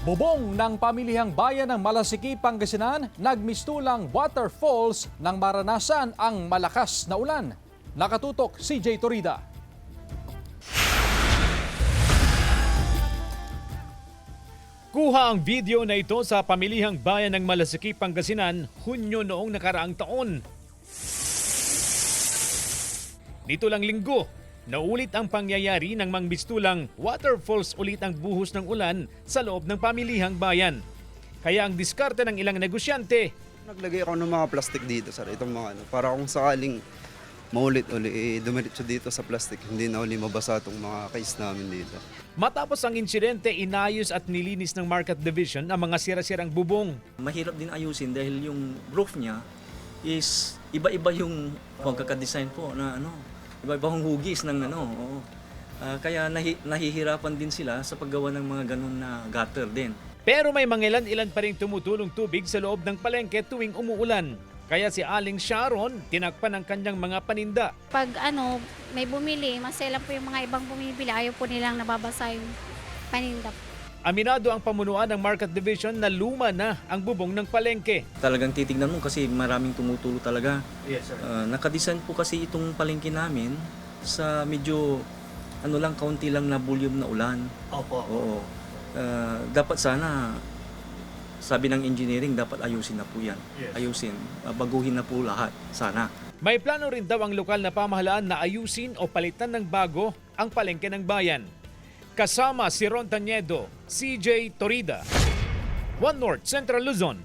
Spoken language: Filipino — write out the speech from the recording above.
Bubong ng pamilihang bayan ng Malasiki, Pangasinan, nagmistulang waterfalls nang maranasan ang malakas na ulan. Nakatutok si Jay Torida. Kuha ang video na ito sa pamilihang bayan ng Malasiki, Pangasinan, Hunyo noong nakaraang taon. Dito lang linggo, naulit ang pangyayari ng mangmistulang waterfalls ulit ang buhos ng ulan sa loob ng pamilihang bayan. Kaya ang diskarte ng ilang negosyante, Naglagay ako ng mga plastic dito, sir. Itong mga para kung sakaling maulit uli, dumiretso dito sa plastic, hindi na uli mabasa itong mga case namin dito. matapos ang insidente, inayos at nilinis ng Market Division ang mga sira-sirang bubong. Mahirap din ayusin dahil yung roof niya is iba-iba yung pagkakadesign po na iba-iba yung hugis ng oo. Kaya nahihirapan din sila sa paggawa ng mga ganun na gutter din. Pero may mangilan-ilan pa rin tumutulong tubig sa loob ng palengke tuwing umuulan. Kaya si Aling Sharon, tinakpan ang kanyang mga paninda. Pag may bumili, masaya lang po yung mga ibang bumibili. Ayaw po nilang nababasa yung paninda. Aminado ang pamunuan ng Market Division na luma na ang bubong ng palengke. Talagang titignan mo kasi maraming tumutulo talaga. Yes, sir. Nakadesign po kasi itong palengke namin sa medyo kaunti lang na volume na ulan. Opo. Oo. Dapat sana, sabi ng engineering, dapat ayusin na po yan. Yes. Ayusin, baguhin na po lahat, sana. May plano rin daw ang lokal na pamahalaan na ayusin o palitan ng bago ang palengke ng bayan. Kasama si Ron Taniedo, CJ Torida, One North Central Luzon.